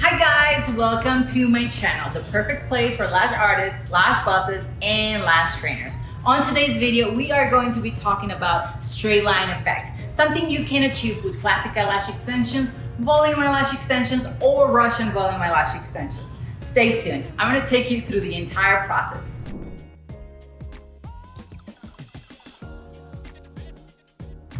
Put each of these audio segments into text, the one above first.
Hi guys, welcome to my channel, the perfect place for lash artists, lash bosses, and lash trainers. On today's video, we are going to be talking about straight line effect, something you can achieve with classic eyelash extensions, volume eyelash extensions, or Russian volume eyelash extensions. Stay tuned. I'm going to take you through the entire process.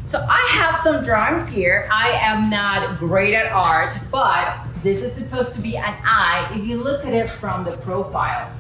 So I have some drawings here. I am not great at art, but this is supposed to be an eye if you look at it from the profile.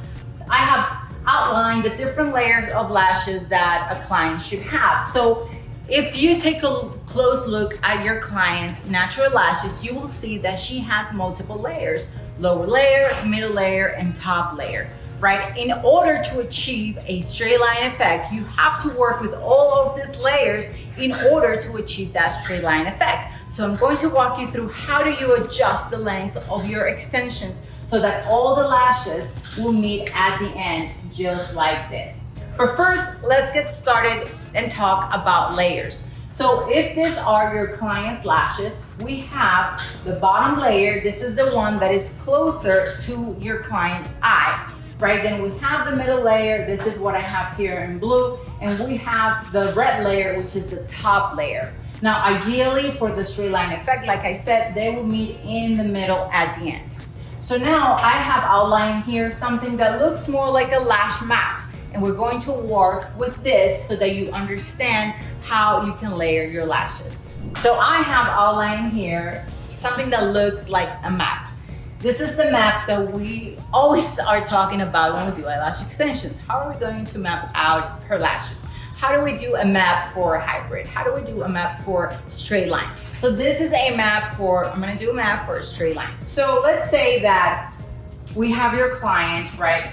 I have outlined the different layers of lashes that a client should have. So if you take a close look at your client's natural lashes, you will see that she has multiple layers: lower layer, middle layer, and top layer. Right? In order to achieve a straight line effect, you have to work with all of these layers in order to achieve that straight line effect. So I'm going to walk you through how do you adjust the length of your extensions so that all the lashes will meet at the end just like this. But first, let's get started and talk about layers. So if these are your client's lashes, we have the bottom layer. This is the one that is closer to your client's eye. Right, then we have the middle layer. This is what I have here in blue, and we have the red layer, which is the top layer. Now, ideally for the straight line effect, like I said, they will meet in the middle at the end. So now I have outlined here something that looks more like a lash map, and we're going to work with this so that you understand how you can layer your lashes. So I have outlined here something that looks like a map. This is the map that we always are talking about when we do eyelash extensions. How are we going to map out her lashes? How do we do a map for a hybrid? How do we do a map for straight line? So this is a map for, I'm gonna do a map for a straight line. So let's say that we have your client, right?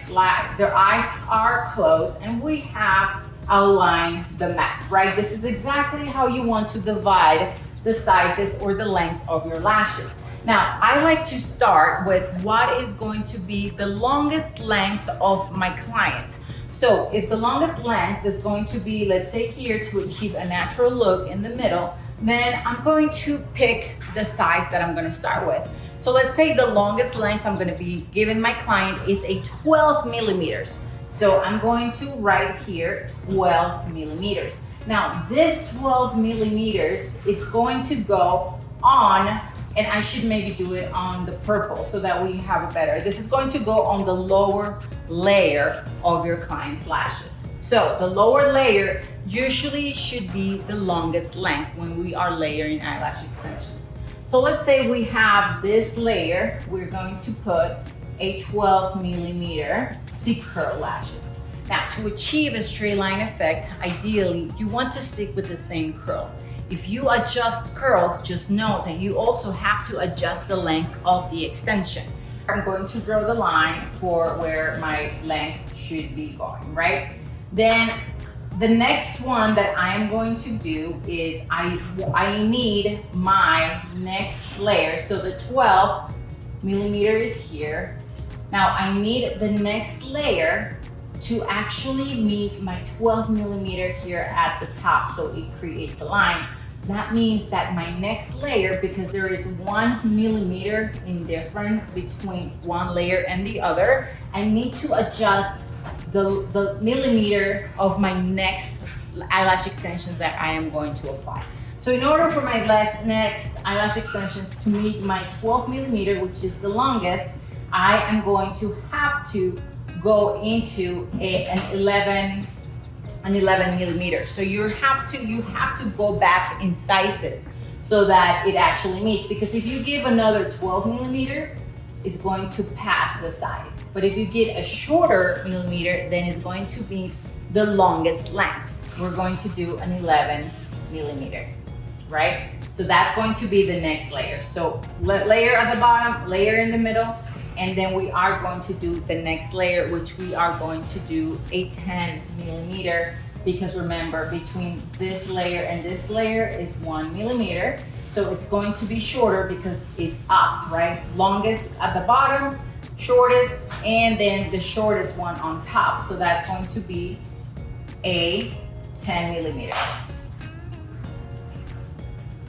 Their eyes are closed and we have outlined the map, right? This is exactly how you want to divide the sizes or the lengths of your lashes. Now, I like to start with what is going to be the longest length of my client. So if the longest length is going to be, let's say here, to achieve a natural look in the middle, then I'm going to pick the size that I'm going to start with. So let's say the longest length I'm going to be giving my client is a 12 millimeters. So I'm going to write here 12 millimeters. Now, this 12 millimeters, it's going to go on, and I should maybe do it on the purple so that we have it better. This is going to go on the lower layer of your client's lashes. So the lower layer usually should be the longest length when we are layering eyelash extensions. So let's say we have this layer, we're going to put a 12 millimeter stick curl lashes. Now, to achieve a straight line effect, ideally, you want to stick with the same curl. If you adjust curls, just know that you also have to adjust the length of the extension. I'm going to draw the line for where my length should be going, right? Then the next one that I am going to do is I need my next layer. So the 12 millimeter is here. Now I need the next layer to actually meet my 12 millimeter here at the top, so it creates a line. That means that my next layer, because there is 1 millimeter in difference between one layer and the other, I need to adjust the millimeter of my next eyelash extensions that I am going to apply. So in order for my next eyelash extensions to meet my 12 millimeter, which is the longest, I am going to have to go into an 11 millimeter. So you have to go back in sizes so that it actually meets, because if you give another 12 millimeter, it's going to pass the size. But if you get a shorter millimeter, then it's going to be the longest length. We're going to do an 11 millimeter, right? So that's going to be the next layer. So layer at the bottom, layer in the middle, and then we are going to do the next layer, which we are going to do a 10 millimeter, because remember, between this layer and this layer is 1 millimeter. So it's going to be shorter because it's up, right? Longest at the bottom, shortest, and then the shortest one on top. So that's going to be a 10 millimeter.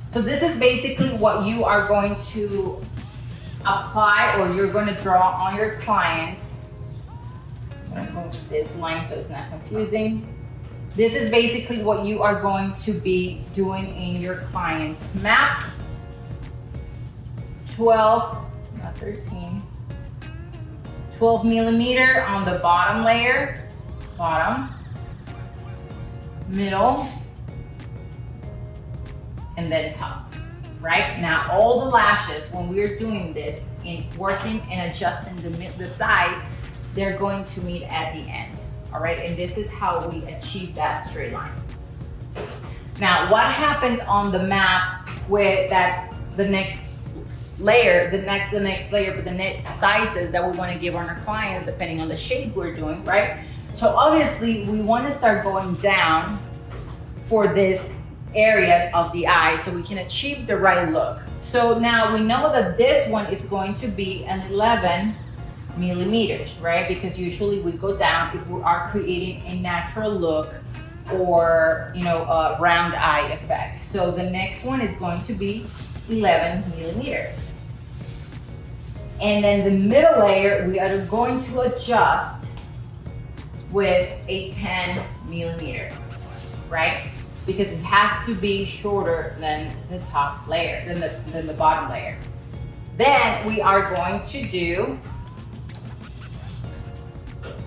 So this is basically what you are going to apply, or you're going to draw on your clients. I'm going to move this line so it's not confusing. This is basically what you are going to be doing in your client's map. 12, not 13, 12 millimeter on the bottom layer, bottom, middle, and then top. Right? Now, all the lashes, when we're doing this, in working and adjusting the size, they're going to meet at the end. All right, and this is how we achieve that straight line. Now, what happens on the map with the next layer, the next layer, but the next sizes that we want to give on our clients, depending on the shape we're doing, right? So obviously, we want to start going down for this areas of the eye so we can achieve the right look. So now we know that this one is going to be an 11 millimeters, right? Because usually we go down if we are creating a natural look or, you know, a round eye effect. So the next one is going to be 11 millimeters. And then the middle layer, we are going to adjust with a 10 millimeter, right? Because it has to be shorter than the top layer, than the bottom layer. Then we are going to do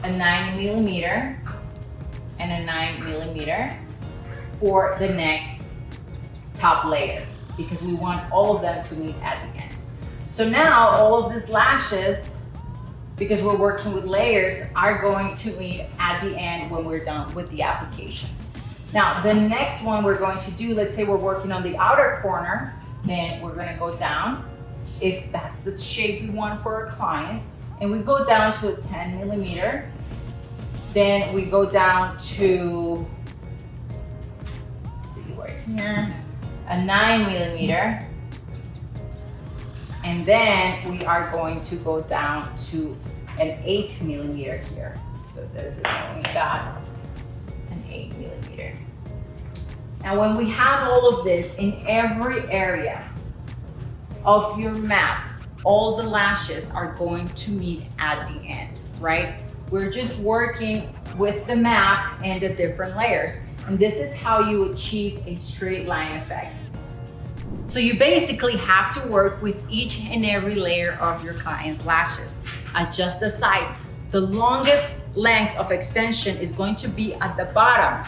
a 9 millimeter and a 9 millimeter for the next top layer, because we want all of them to meet at the end. So now all of these lashes, because we're working with layers, are going to meet at the end when we're done with the application. Now, the next one we're going to do, let's say we're working on the outer corner, then we're gonna go down, if that's the shape we want for our client, and we go down to a 10 millimeter, then we go down to, let's see right here, a 9 millimeter, and then we are going to go down to an 8 millimeter here. So this is what we got, an 8 millimeter. Now when we have all of this in every area of your map, all the lashes are going to meet at the end, right? We're just working with the map and the different layers. And this is how you achieve a straight line effect. So you basically have to work with each and every layer of your client's lashes. Adjust the size. The longest length of extension is going to be at the bottom.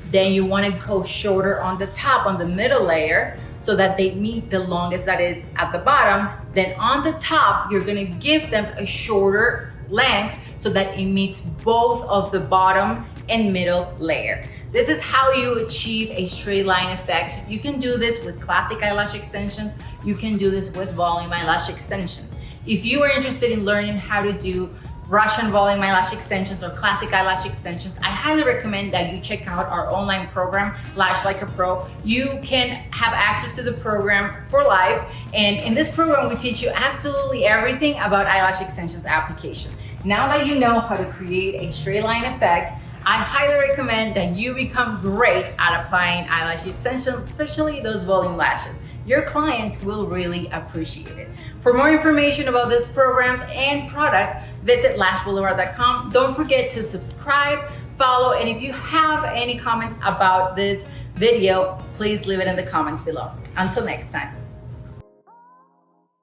Then you want to go shorter on the top, on the middle layer, so that they meet the longest that is at the bottom. Then on the top, you're going to give them a shorter length so that it meets both of the bottom and middle layer. This is how you achieve a straight line effect. You can do this with classic eyelash extensions. You can do this with volume eyelash extensions. If you are interested in learning how to do Russian volume eyelash extensions or classic eyelash extensions, I highly recommend that you check out our online program, Lash Like a Pro. You can have access to the program for life. And in this program, we teach you absolutely everything about eyelash extensions application. Now that you know how to create a straight line effect, I highly recommend that you become great at applying eyelash extensions, especially those volume lashes. Your clients will really appreciate it. For more information about these programs and products, visit lashblvd.com. Don't forget to subscribe, follow, and if you have any comments about this video, please leave it in the comments below. Until next time.